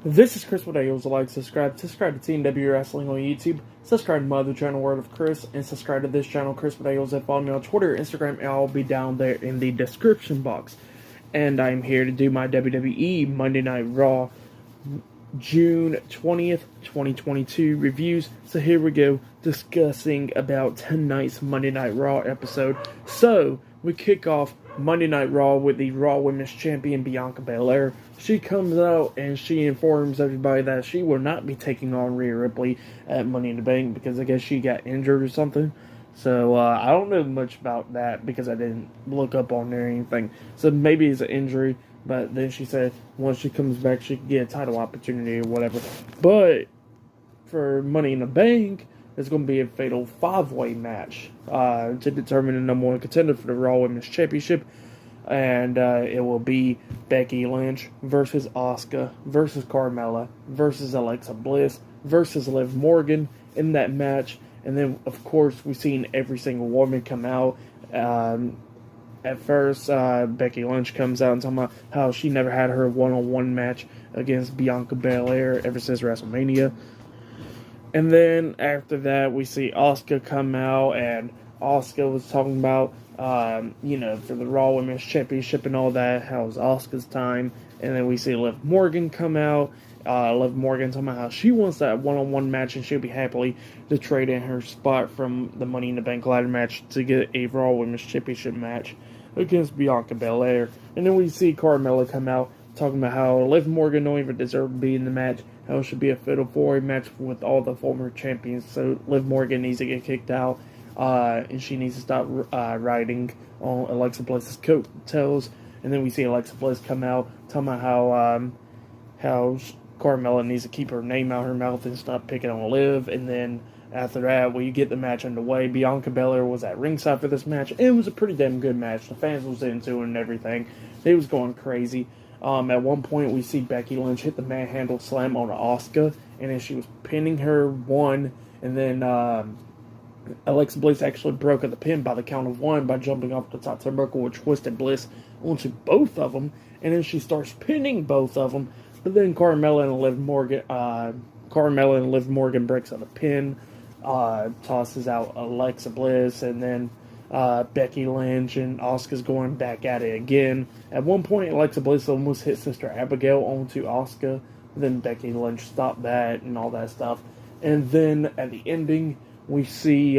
This is Chris with Eagles. Like, subscribe to TNW Wrestling on YouTube, subscribe to my other channel, Word of Chris, and subscribe to this channel, Chris with Eagles, and follow me on Twitter, Instagram, and I'll be down there in the description box. And I'm here to do my WWE Monday Night Raw June 20th, 2022 reviews. So here we go, discussing about tonight's Monday Night Raw episode. So, we kick off Monday Night Raw with the Raw Women's Champion, Bianca Belair. She comes out and she informs everybody that she will not be taking on Rhea Ripley at Money in the Bank because I guess she got injured or something. So, I don't know much about that because I didn't look up on there or anything. So, maybe it's an injury. But then she said once she comes back, she can get a title opportunity or whatever. But for Money in the Bank, it's going to be a fatal 5-way match to determine the number one contender for the Raw Women's Championship. And it will be Becky Lynch versus Asuka versus Carmella versus Alexa Bliss versus Liv Morgan in that match. And then, of course, we've seen every single woman come out. At first, Becky Lynch comes out and talking about how she never had her one-on-one match against Bianca Belair ever since WrestleMania. And then after that, we see Asuka come out, and Asuka was talking about, for the Raw Women's Championship and all that, how it was Asuka's time. And then we see Liv Morgan come out. Liv Morgan talking about how she wants that one-on-one match and she'll be happily to trade in her spot from the Money in the Bank ladder match to get a Raw Women's Championship match against Bianca Belair. And then we see Carmella come out talking about how Liv Morgan don't even deserve to be in the match, how it should be a fatal 4-way match with all the former champions. So Liv Morgan needs to get kicked out, and she needs to stop riding on Alexa Bliss's coattails. And then we see Alexa Bliss come out talking about how Carmella needs to keep her name out of her mouth and stop picking on Liv. And then after that, we get the match underway. Bianca Belair was at ringside for this match. It was a pretty damn good match. The fans was into it and everything. They was going crazy. At one point, we see Becky Lynch hit the manhandle slam on Asuka, and then she was pinning her one, and then Alexa Bliss actually broke the pin by the count of one by jumping off the top turnbuckle with Twisted Bliss onto both of them, and then she starts pinning both of them. But then Carmella and Liv Morgan breaks out a pin, tosses out Alexa Bliss, and then Becky Lynch and Asuka's going back at it again. At one point, Alexa Bliss almost hit Sister Abigail onto Asuka. Then Becky Lynch stopped that and all that stuff. And then at the ending, we see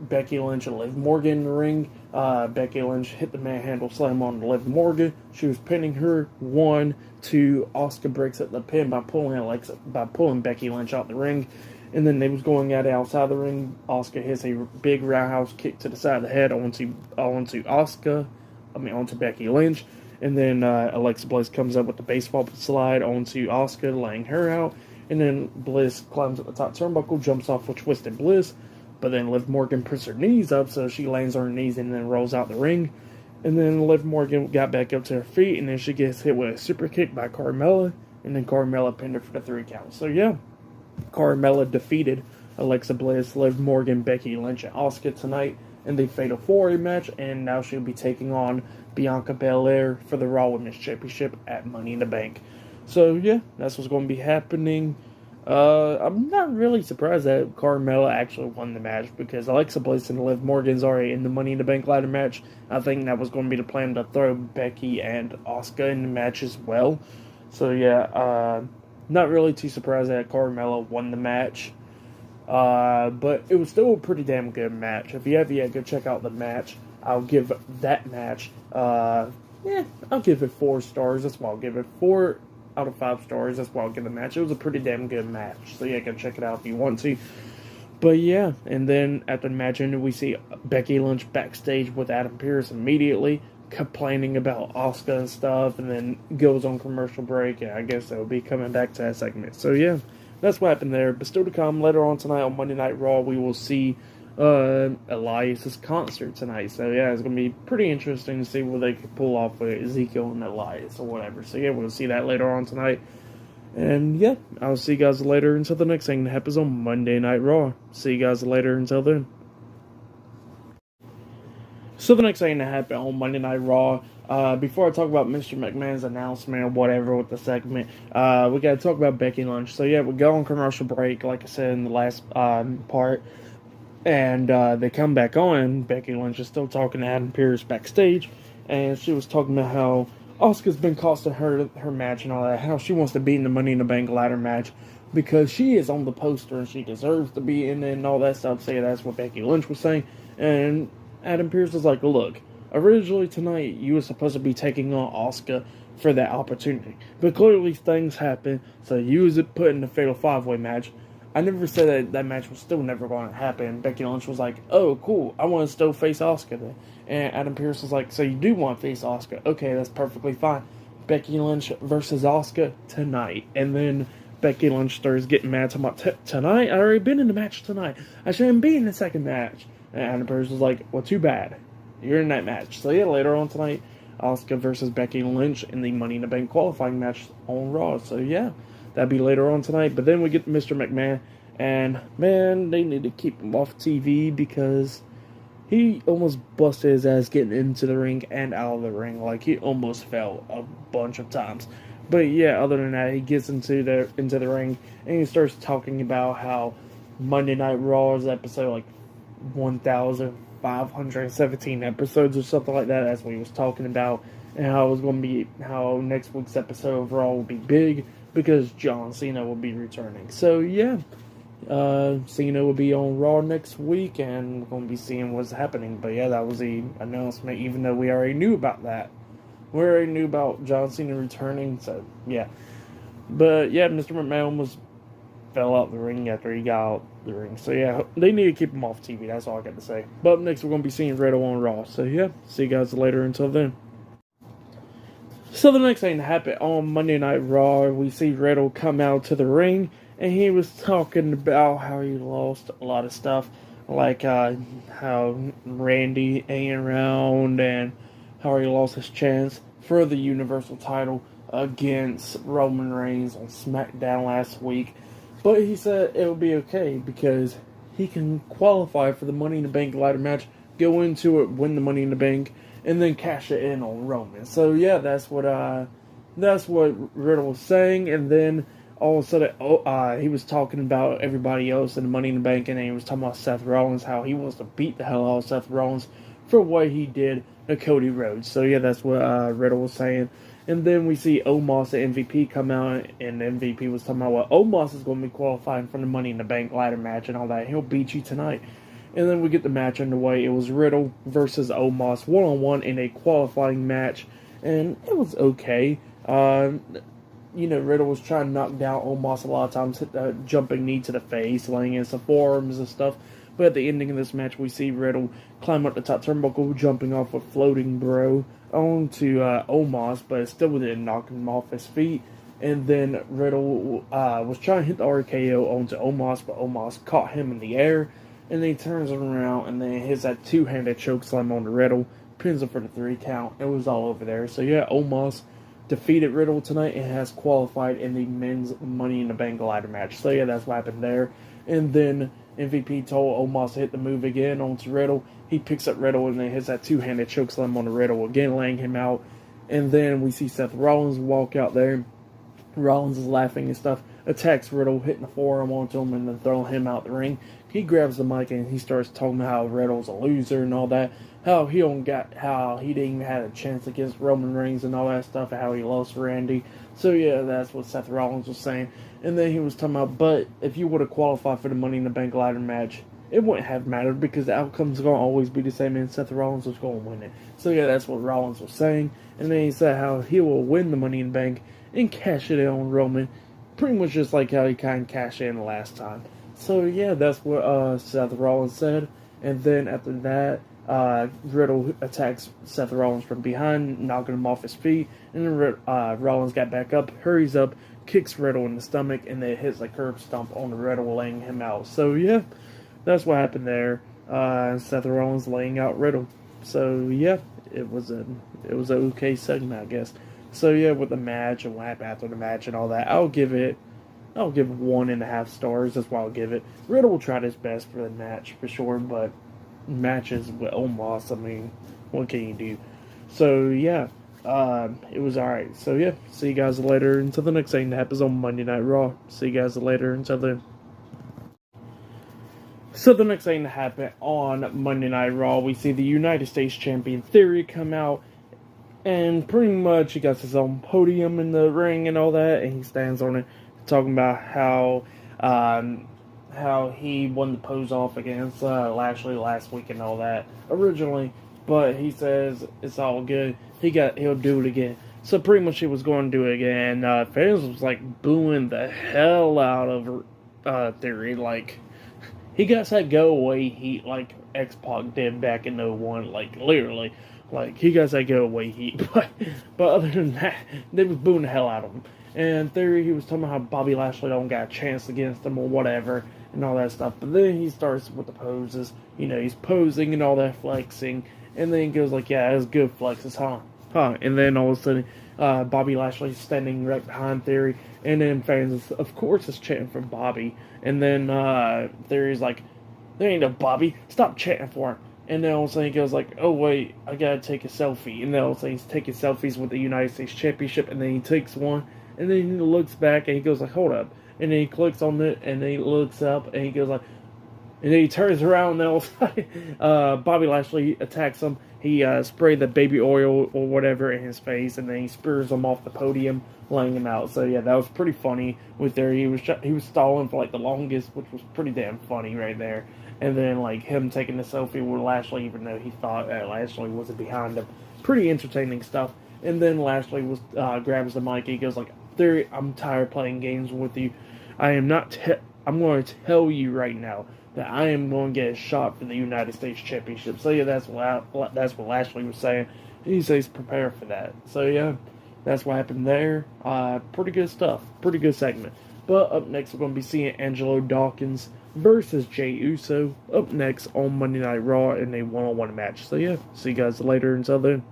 Becky Lynch and Liv Morgan in the ring. Becky Lynch hit the manhandle slam on Liv Morgan. She was pinning her. 1, 2. Asuka breaks up the pin by pulling Becky Lynch out the ring. And then they was going at it outside the ring. Asuka hits a big roundhouse kick to the side of the head onto Becky Lynch. And then Alexa Bliss comes up with the baseball slide onto Asuka, laying her out. And then Bliss climbs up the top turnbuckle, jumps off with Twisted Bliss. But then Liv Morgan puts her knees up, so she lands on her knees and then rolls out the ring. And then Liv Morgan got back up to her feet, and then she gets hit with a super kick by Carmella. And then Carmella pinned her for the 3 count. So yeah, Carmella defeated Alexa Bliss, Liv Morgan, Becky Lynch, and Asuka tonight in the Fatal 4-Way match, and now she'll be taking on Bianca Belair for the Raw Women's Championship at Money in the Bank. So yeah, that's what's going to be happening. I'm not really surprised that Carmella actually won the match because Alexa Bliss and Liv Morgan's already in the Money in the Bank ladder match. I think that was going to be the plan to throw Becky and Asuka in the match as well. So yeah, not really too surprised that Carmella won the match. But it was still a pretty damn good match. If you have yet, go check out the match. I'll give that match, I'll give it 4 stars. That's why I'll give it 4 out of 5 stars. That's why I'll give the match. It was a pretty damn good match. So yeah, go check it out if you want to. But yeah, and then after the match ended, we see Becky Lynch backstage with Adam Pearce immediately, complaining about Asuka and stuff, and then goes on commercial break, and I guess they'll be coming back to that segment. So yeah, that's what happened there. But still to come, later on tonight on Monday Night Raw, we will see Elias's concert tonight. So yeah, it's going to be pretty interesting to see what they can pull off with Ezekiel and Elias or whatever. So yeah, we'll see that later on tonight. And yeah, I'll see you guys later until the next thing that happens on Monday Night Raw. See you guys later until then. So the next thing that happened on Monday Night Raw Before I talk about Mr. McMahon's announcement or whatever with the segment, we got to talk about Becky Lynch. So yeah, we go on commercial break, like I said in the last part, and they come back on. Becky Lynch is still talking to Adam Pearce backstage, and she was talking about how Asuka's been costing her match and all that. How she wants to be in the Money in the Bank ladder match because she is on the poster and she deserves to be in it and all that stuff. So yeah, that's what Becky Lynch was saying, and Adam Pearce was like, "Look, originally tonight you were supposed to be taking on Asuka for that opportunity, but clearly things happened, so you was put in the Fatal 5-Way match. I never said that match was still never going to happen." Becky Lynch was like, "Oh, cool, I want to still face Asuka then." And Adam Pearce was like, "So you do want to face Asuka? Okay, that's perfectly fine. Becky Lynch versus Asuka tonight." And then Becky Lynch starts getting mad, talking about, "Tonight? I already been in the match tonight. I shouldn't be in the second match." And Adam Pearce was like, "Well, too bad. You're in that match." So yeah, later on tonight, Asuka versus Becky Lynch in the Money in the Bank qualifying match on Raw. So yeah, that'd be later on tonight. But then we get Mr. McMahon, and man, they need to keep him off TV because he almost busted his ass getting into the ring and out of the ring. Like, he almost fell a bunch of times. But yeah, other than that, he gets into the ring and he starts talking about how Monday Night Raw's episode like 1,517 episodes or something like that. That's what he was talking about, and how it was going to be, how next week's episode of Raw will be big because John Cena will be returning. So yeah, Cena will be on Raw next week, and we're going to be seeing what's happening. But yeah, that was the announcement, even though we already knew about that. We already knew about John Cena returning, so yeah. But yeah, Mr. McMahon almost fell out the ring after he got out the ring. So yeah, they need to keep him off TV. That's all I got to say. But up next, we're going to be seeing Riddle on Raw. So yeah, see you guys later. Until then. So the next thing that happened on Monday Night Raw, we see Riddle come out to the ring, and he was talking about how he lost a lot of stuff, like how Randy ain't around, and how he lost his chance for the Universal title against Roman Reigns on SmackDown last week. But he said it would be okay because he can qualify for the Money in the Bank ladder match, go into it, win the Money in the Bank, and then cash it in on Roman. So yeah, that's what Riddle was saying. And then all of a sudden, he was talking about everybody else in the Money in the Bank, and then he was talking about Seth Rollins, how he wants to beat the hell out of Seth Rollins for what he did to Cody Rhodes. So yeah, that's what Riddle was saying. And then we see Omos, the MVP, come out, and the MVP was talking about what Omos is going to be qualifying for the Money in the Bank ladder match and all that. He'll beat you tonight. And then we get the match underway. It was Riddle versus Omos, one-on-one in a qualifying match, and it was okay. Riddle was trying to knock down Omos a lot of times, hit the jumping knee to the face, laying in some forearms and stuff. But at the ending of this match, we see Riddle climb up the top turnbuckle, jumping off a floating bro onto Omos, but it still didn't knock him off his feet. And then Riddle was trying to hit the RKO onto Omos, but Omos caught him in the air. And then he turns it around and then hits that two-handed chokeslam on the Riddle, pins him for the 3 count. It was all over there. So yeah, Omos defeated Riddle tonight and has qualified in the men's Money in the Bank ladder match. So yeah, that's what happened there. And then MVP told Omos to hit the move again onto Riddle. He picks up Riddle and then hits that two-handed chokeslam on the Riddle, again laying him out. And then we see Seth Rollins walk out there. Rollins is laughing and stuff, attacks Riddle, hitting the forearm onto him and then throwing him out the ring. He grabs the mic and he starts talking about how Riddle's a loser and all that, how he didn't even have a chance against Roman Reigns and all that stuff, and how he lost Randy. So yeah, that's what Seth Rollins was saying. And then he was talking about, but if you would have qualified for the Money in the Bank ladder match, it wouldn't have mattered because the outcome's going to always be the same and Seth Rollins was going to win it. So yeah, that's what Rollins was saying. And then he said how he will win the Money in the Bank and cash it in on Roman, pretty much just like how he kind of cashed in the last time. So yeah, that's what Seth Rollins said. And then after that, Riddle attacks Seth Rollins from behind, knocking him off his feet. And then Rollins got back up, hurries up, kicks Riddle in the stomach, and then hits a curb stomp on the Riddle, laying him out. So yeah, that's what happened there. Seth Rollins laying out Riddle. So yeah, it was an okay segment, I guess. So yeah, with the match and what happened after the match and all that, I'll give it 1.5 stars. That's why I'll give it. Riddle tried his best for the match for sure, but matches with Omos, I mean, what can you do? So yeah, it was alright. So yeah, see you guys later until the next thing that happens on Monday Night Raw. See you guys later until then. So the next thing that happened on Monday Night Raw, we see the United States Champion Theory come out, and pretty much he got his own podium in the ring and all that, and he stands on it, talking about how he won the pose off against Lashley last week and all that originally, but he says it's all good. He'll do it again. So pretty much he was going to do it again. Fans was like booing the hell out of Theory, like. He got that go away heat like X-Pac did back in '01, like literally. Like he got that go away heat. But other than that, they was booing the hell out of him. And in theory, he was talking about how Bobby Lashley don't got a chance against him or whatever and all that stuff. But then he starts with the poses. You know, he's posing and all that flexing. And then he goes like, yeah, it's good flexes, huh? And then all of a sudden, Bobby Lashley's standing right behind Theory, and then fans, of course, is chanting for Bobby. And then Theory's like, there ain't no Bobby, stop chanting for him. And then all of a sudden he goes like, oh wait, I gotta take a selfie. And then all of a sudden he's taking selfies with the United States Championship, and then he takes one, and then he looks back, and he goes like, hold up. And then he clicks on it, and then he looks up, and he goes like, and then he turns around, and then all of a sudden, Bobby Lashley attacks him. He sprayed the baby oil or whatever in his face, and then he spears him off the podium, laying him out. So yeah, that was pretty funny. With there, he was stalling for like the longest, which was pretty damn funny right there. And then like him taking the selfie with Lashley, even though he thought Lashley wasn't behind him. Pretty entertaining stuff. And then Lashley grabs the mic. He goes like, "Theory, I'm tired of playing games with you. I'm going to tell you right now that I am going to get a shot for the United States Championship." So yeah, that's what Lashley was saying. He says prepare for that. So yeah, that's what happened there. Pretty good stuff. Pretty good segment. But up next, we're going to be seeing Angelo Dawkins versus Jey Uso up next on Monday Night Raw in a one-on-one match. So yeah, see you guys later. Until then.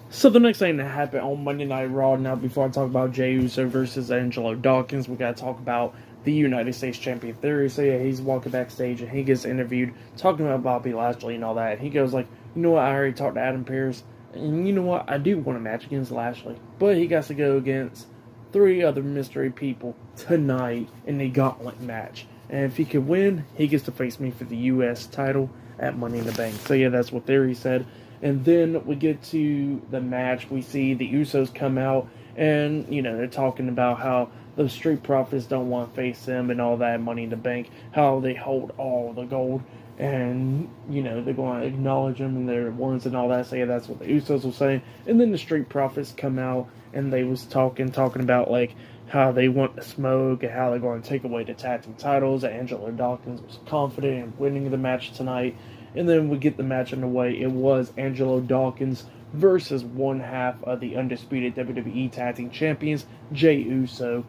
So the next thing that happened on Monday Night Raw, now before I talk about Jey Uso versus Angelo Dawkins, we got to talk about the United States Champion Theory. So yeah, he's walking backstage and he gets interviewed talking about Bobby Lashley and all that. And he goes like, you know what, I already talked to Adam Pearce, and you know what, I do want a match against Lashley, but he got to go against 3 other mystery people tonight in the gauntlet match. And if he could win, he gets to face me for the U.S. title at Money in the Bank. So yeah, that's what Theory said. And then we get to the match. We see the Usos come out, and you know they're talking about how the Street Profits don't want to face them and all that. Money in the Bank, how they hold all the gold, and you know they're going to acknowledge them and their ones and all that. So yeah, that's what the Usos were saying. And then the Street Profits come out, and they was talking about like how they want to smoke and how they're going to take away the tag team titles. Angelo Dawkins was confident in winning the match tonight. And then we get the match underway. It was Angelo Dawkins versus one half of the undisputed WWE Tag Team Champions, Jey Uso.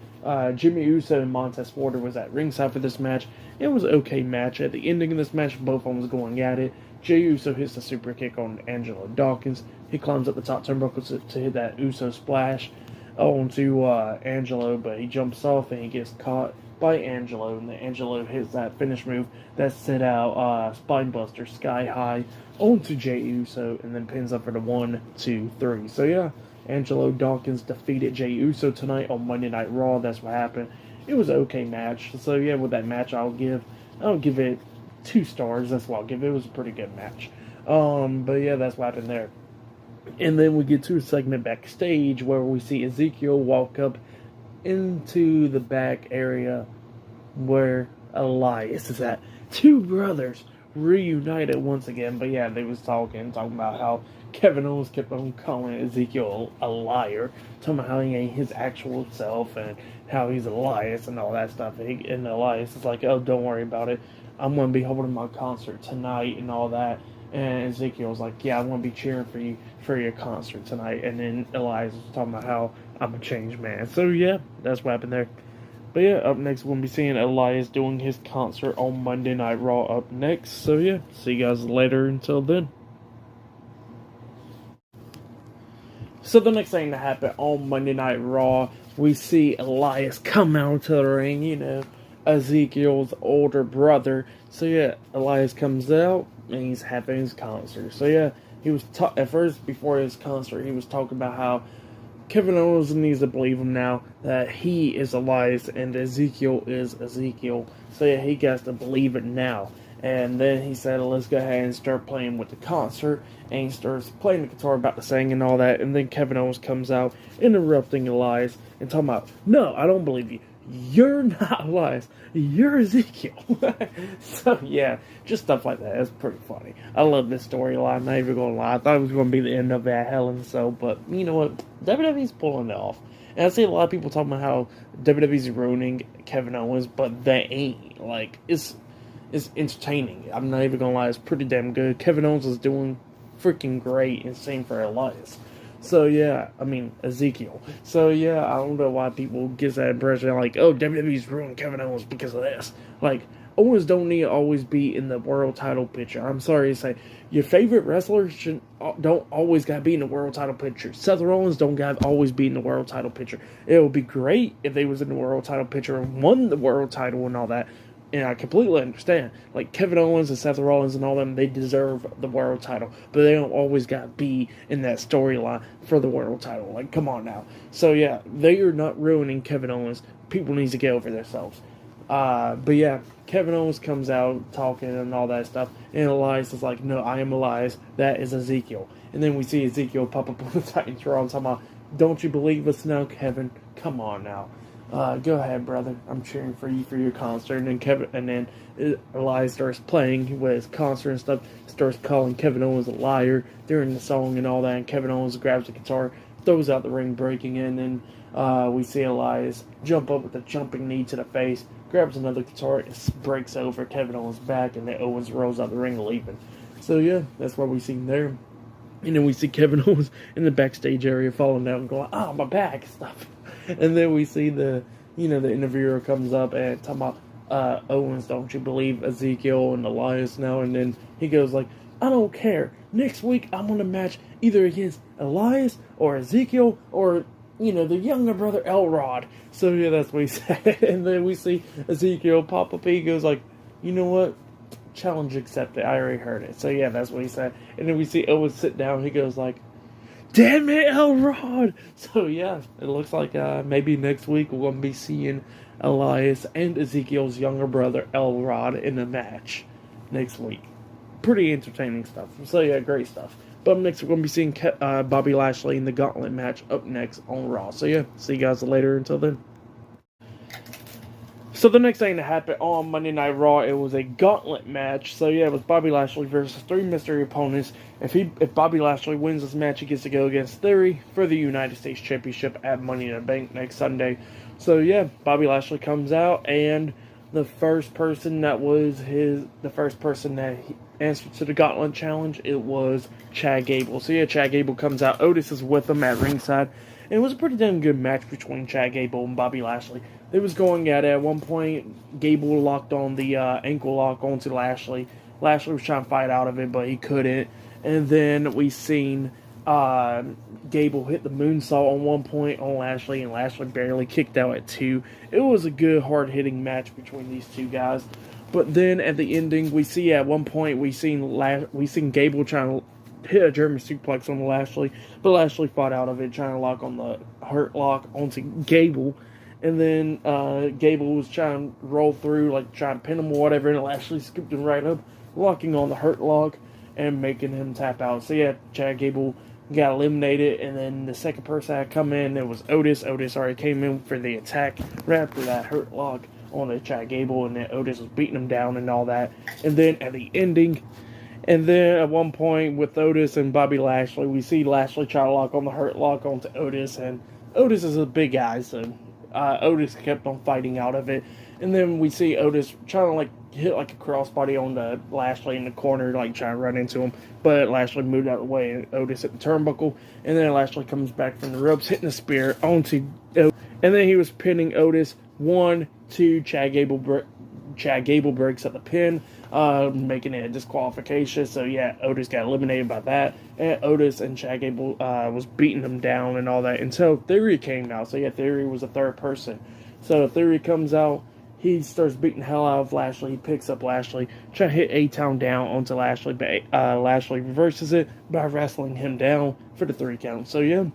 Jimmy Uso and Montez Ford was at ringside for this match. It was an okay match. At the ending of this match, both of them was going at it. Jey Uso hits a super kick on Angelo Dawkins. He climbs up the top turnbuckle to hit that Uso splash onto Angelo, but he jumps off and he gets caught by Angelo, and then Angelo hits that finish move that set out Spinebuster Sky High onto Jey Uso, and then pins up for the 1, 2, 3. So yeah, Angelo Dawkins defeated Jey Uso tonight on Monday Night Raw. That's what happened. It was an okay match. So yeah, with that match, I'll give it 2 stars. That's what I'll give it. It was a pretty good match. But yeah, that's what happened there. And then we get to a segment backstage where we see Ezekiel walk up into the back area where Elias is at. 2 brothers reunited once again. But yeah, they was talking about how Kevin Owens kept on calling Ezekiel a liar, talking about how he ain't his actual self and how he's Elias and all that stuff. And Elias is like, oh, don't worry about it. I'm going to be holding my concert tonight and all that. And Ezekiel's like, yeah, I'm going to be cheering for you for your concert tonight. And then Elias was talking about how I'm a changed man. So yeah, that's what happened there. But yeah, up next we'll be seeing Elias doing his concert on Monday Night Raw up next. So yeah, see you guys later. Until then. So the next thing that happened on Monday Night Raw, we see Elias come out to the ring, you know, Ezekiel's older brother. So yeah, Elias comes out and he's having his concert. So yeah, he was at first, before his concert, he was talking about how Kevin Owens needs to believe him now that he is Elias and Ezekiel is Ezekiel. So yeah, he has to believe it now. And then he said, let's go ahead and start playing with the concert. And he starts playing the guitar, about to sing and all that. And then Kevin Owens comes out, interrupting Elias and talking about, no, I don't believe you. You're not Elias. You're Ezekiel. So, yeah, just stuff like that. It's pretty funny. I love this storyline. Not even going to lie. I thought it was going to be the end of that Hell in a Cell. But, you know what? WWE's pulling it off. And I see a lot of people talking about how WWE's ruining Kevin Owens, but they ain't. Like, it's entertaining. I'm not even going to lie. It's pretty damn good. Kevin Owens is doing freaking great, and same for Elias. So, yeah, I mean, Ezekiel. So, yeah, I don't know why people get that impression, like, oh, WWE's ruined Kevin Owens because of this. Like, Owens don't need to always be in the world title picture. I'm sorry to say, your favorite wrestlers don't always got to be in the world title picture. Seth Rollins don't got to always be in the world title picture. It would be great if they was in the world title picture and won the world title and all that. And I completely understand. Like, Kevin Owens and Seth Rollins and all them, they deserve the world title. But they don't always got to be in that storyline for the world title. Like, come on now. So, yeah, they are not ruining Kevin Owens. People need to get over themselves. But, yeah, Kevin Owens comes out talking and all that stuff. And Elias is like, no, I am Elias. That is Ezekiel. And then we see Ezekiel pop up on the Titantron talking about, don't you believe us now, Kevin? Come on now. Go ahead, brother. I'm cheering for you for your concert. And then Elias starts playing with his concert and stuff. Starts calling Kevin Owens a liar during the song and all that. And Kevin Owens grabs the guitar, throws out the ring, breaking in. And we see Elias jump up with a jumping knee to the face, grabs another guitar, and breaks over Kevin Owens' back. And then Owens rolls out the ring, leaving. So yeah, that's what we see there. And then we see Kevin Owens in the backstage area falling down and going, oh, my back and stuff. And then we see the interviewer comes up and talking about Owens, don't you believe Ezekiel and Elias now? And then he goes like, I don't care. Next week I'm going to match either against Elias or Ezekiel or, the younger brother Elrod. So yeah, that's what he said. And then we see Ezekiel pop up. He goes like, you know what? Challenge accepted. I already heard it. So yeah, that's what he said. And then we see Owens sit down. He goes like, damn it, Elrod! So yeah, it looks like maybe next week we're going to be seeing Elias and Ezekiel's younger brother Elrod in a match next week. Pretty entertaining stuff. So yeah, great stuff. But up next we're going to be seeing Bobby Lashley in the Gauntlet match up next on Raw. So yeah, see you guys later. Until then. So the next thing that happened on Monday Night Raw, it was a gauntlet match. So yeah, it was Bobby Lashley versus 3 mystery opponents. If Bobby Lashley wins this match, he gets to go against Theory for the United States Championship at Money in the Bank next Sunday. So yeah, Bobby Lashley comes out, and the first person that answered to the Gauntlet Challenge, it was Chad Gable. So yeah, Chad Gable comes out. Otis is with him at ringside. And it was a pretty damn good match between Chad Gable and Bobby Lashley. They was going at it. At one point, Gable locked on the ankle lock onto Lashley. Lashley was trying to fight out of it, but he couldn't. And then we seen Gable hit the moonsault on one point on Lashley, and Lashley barely kicked out at 2. It was a good, hard-hitting match between these two guys. But then at the ending, we see at one point we seen Gable trying to hit a German suplex on Lashley, but Lashley fought out of it, trying to lock on the Hurt Lock onto Gable. And then Gable was trying to roll through, like trying to pin him or whatever, and Lashley scooped him right up, locking on the Hurt Lock and making him tap out. So yeah, Chad Gable got eliminated, and then the second person that come in, it was Otis. Otis already came in for the attack right after that Hurt Lock on the Chad Gable, and then Otis was beating him down and all that. And then at the ending, and then at one point with Otis and Bobby Lashley, we see Lashley try to lock on the Hurt Lock onto Otis, and Otis is a big guy, so Otis kept on fighting out of it. And then we see Otis trying to like hit like a crossbody on the Lashley in the corner, like trying to run into him, but Lashley moved out of the way and Otis hit the turnbuckle. And then Lashley comes back from the ropes, hitting a spear onto Otis, and then he was pinning Otis. 1, 2, Chad Gable breaks up the pin, making it a disqualification. So yeah, Otis got eliminated by that, and Otis and Chad Gable was beating him down and all that until Theory came out. So yeah, Theory was a third person. So Theory comes out, he starts beating the hell out of Lashley. He picks up Lashley, trying to hit A-Town down onto Lashley, but Lashley reverses it by wrestling him down for the 3 count. So yeah,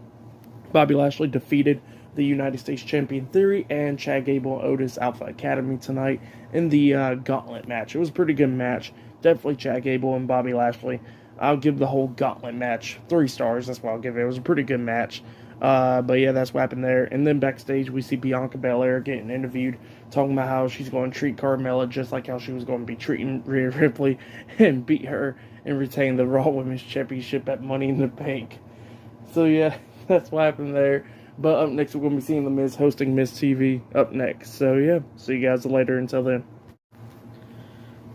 Bobby Lashley defeated the United States Champion Theory and Chad Gable and Otis Alpha Academy tonight in the Gauntlet match. It was a pretty good match. Definitely Chad Gable and Bobby Lashley. I'll give the whole Gauntlet match 3 stars. That's what I'll give it. It was a pretty good match. But yeah, that's what happened there. And then backstage, we see Bianca Belair getting interviewed, talking about how she's going to treat Carmella just like how she was going to be treating Rhea Ripley and beat her and retain the Raw Women's Championship at Money in the Bank. So yeah, that's what happened there. But up next, we're going to be seeing The Miz hosting Miz TV up next. So yeah, see you guys later. Until then.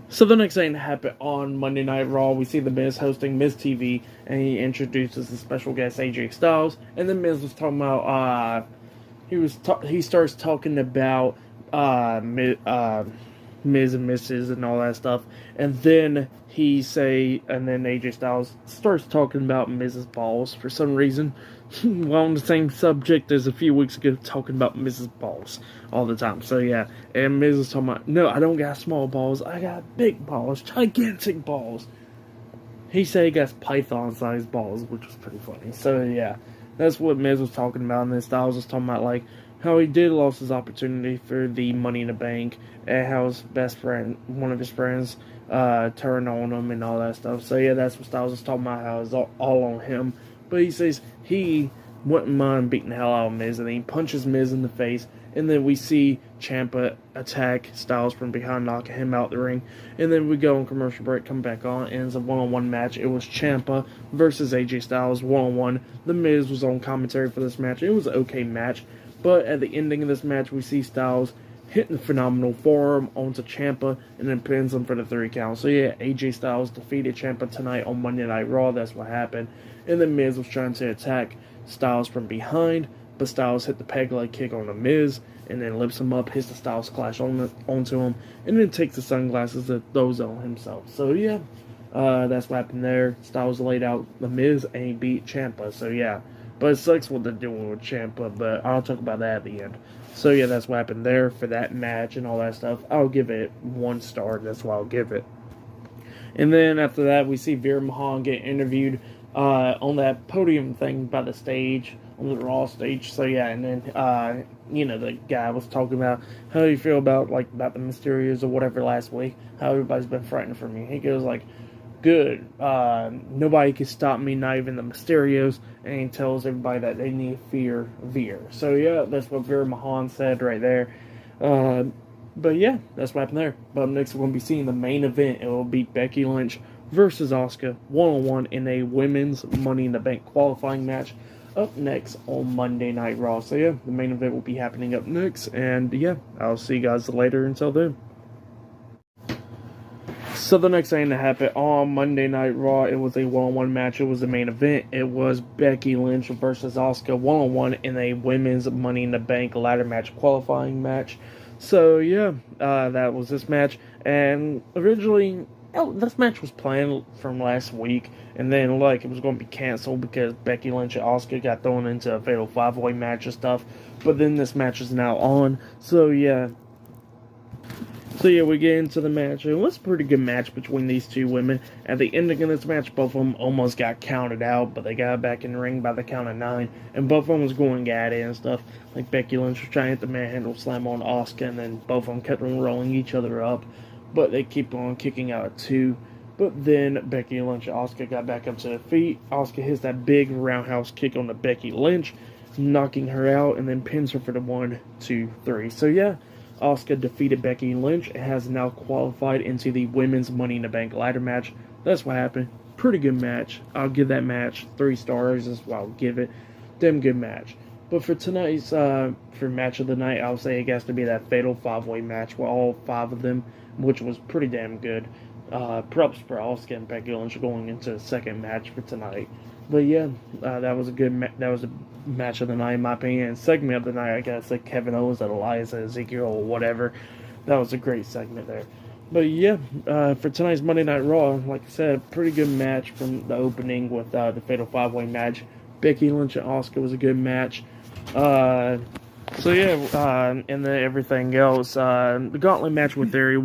So the next thing that happened on Monday Night Raw, we see The Miz hosting Miz TV, and he introduces the special guest AJ Styles, and then Miz was talking about he starts talking about Miz and Mrs. and all that stuff, and then AJ Styles starts talking about Mrs. Balls for some reason. Well, on the same subject as a few weeks ago, talking about Mrs. Balls all the time. So yeah, and Miz was talking about, no, I don't got small balls, I got big balls, gigantic balls. He said he got python-sized balls, which was pretty funny. So yeah, that's what Miz was talking about, and then Styles was talking about like how he did lost his opportunity for the Money in the Bank, and how his best friend, one of his friends, turned on him and all that stuff. So yeah, that's what Styles was talking about, how it's all on him. But he says he wouldn't mind beating the hell out of Miz, and then he punches Miz in the face, and then we see Ciampa attack Styles from behind, knocking him out the ring, and then we go on commercial break, come back on, and it's a one-on-one match. It was Ciampa versus AJ Styles, one-on-one. The Miz was on commentary for this match. It was an okay match, but at the ending of this match, we see Styles hitting the phenomenal forearm onto Ciampa, and then pins him for the 3 count. So yeah, AJ Styles defeated Ciampa tonight on Monday Night Raw. That's what happened. And then Miz was trying to attack Styles from behind, but Styles hit the peg leg kick on the Miz, and then lifts him up, hits the Styles Clash onto him, and then takes the sunglasses that those on himself. So yeah, that's what happened there. Styles laid out the Miz, and he beat Ciampa. So yeah, but it sucks what they're doing with Ciampa, but I'll talk about that at the end. So yeah, that's what happened there for that match and all that stuff. I'll give it 1 star. That's why I'll give it. And then after that, we see Veer Mahan get interviewed on that podium thing by the stage, on the Raw stage. So yeah, and then the guy was talking about how you feel about the Mysterios or whatever last week, how everybody's been fighting for me. He goes like, good, nobody can stop me, not even the Mysterios, and he tells everybody that they need to fear Veer. So yeah, that's what Veer Mahan said right there. But yeah, that's what happened there. But up next, we're going to be seeing the main event. It will be Becky Lynch versus Asuka, one-on-one in a women's Money in the Bank qualifying match up next on Monday Night Raw. So yeah, the main event will be happening up next, and yeah, I'll see you guys later. Until then. So the next thing that happened on Monday Night Raw, it was a one-on-one match. It was the main event. It was Becky Lynch versus Asuka, one-on-one in a women's Money in the Bank ladder match qualifying match. So yeah, that was this match, and originally this match was planned from last week, and then it was going to be canceled because Becky Lynch and Asuka got thrown into a fatal 5-way match and stuff. But then this match is now on. So yeah, we get into the match. It was a pretty good match between these two women. At the ending of this match, both of them almost got counted out, but they got back in the ring by the count of 9, and both of them was going at it and stuff. Like Becky Lynch was trying to hit the manhandle slam on Asuka, and then both of them kept on rolling each other up, but they keep on kicking out at 2. But then Becky Lynch and Asuka got back up to their feet. Asuka hits that big roundhouse kick on the Becky Lynch, knocking her out, and then pins her for the 1, 2, 3. So yeah, Asuka defeated Becky Lynch and has now qualified into the women's Money in the Bank ladder match. That's what happened. Pretty good match. I'll give that match 3 stars. That's what I'll give it. Damn good match. But for tonight's for match of the night, I'll say it has to be that fatal 5-way match with all 5 of them, which was pretty damn good. Props for Asuka and Becky Lynch going into the second match for tonight. But yeah, that was a good that was a match of the night in my opinion. And segment of the night, I guess, like Kevin Owens and Elias and Ezekiel or whatever. That was a great segment there. But yeah, for tonight's Monday Night Raw, like I said, pretty good match from the opening with the Fatal 5-Way match. Becky Lynch and Asuka was a good match. So yeah, and then everything else. The gauntlet match with Theory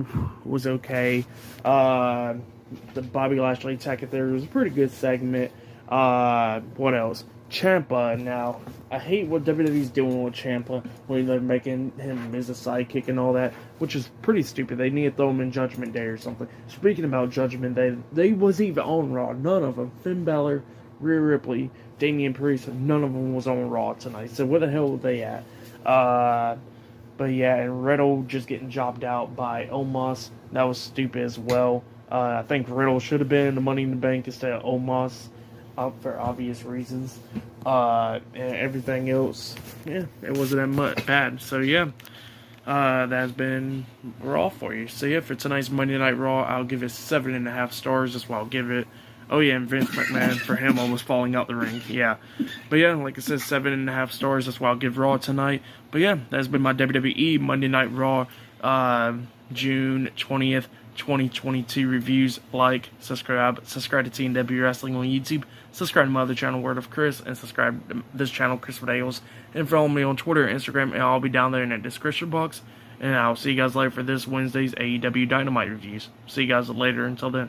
was okay. The Bobby Lashley attack at Theory was a pretty good segment. What else? Ciampa. Now, I hate what WWE's doing with Ciampa when they're making him as a sidekick and all that, which is pretty stupid. They need to throw him in Judgment Day or something. Speaking about Judgment Day, they was even on Raw. None of them. Finn Balor, Rhea Ripley, Damian Priest, none of them was on Raw tonight. So where the hell were they at? But yeah, and Riddle just getting jobbed out by Omos. That was stupid as well. I think Riddle should have been in the Money in the Bank instead of Omos, for obvious reasons. And everything else, yeah, it wasn't that much bad. So yeah, that's been Raw for you. So yeah, for tonight's Monday Night Raw, I'll give it 7.5 stars. That's what I'll give it. Oh yeah, and Vince McMahon for him almost falling out the ring. Yeah. But yeah, like I said, 7.5 stars. That's why I'll give Raw tonight. But yeah, that's been my WWE Monday Night Raw, June 20th, 2022 reviews. Like, subscribe to TNW Wrestling on YouTube. Subscribe to my other channel, Word of Chris, and subscribe to this channel, Chris Videos. And follow me on Twitter and Instagram, and I'll be down there in the description box. And I'll see you guys later for this Wednesday's AEW Dynamite reviews. See you guys later. Until then.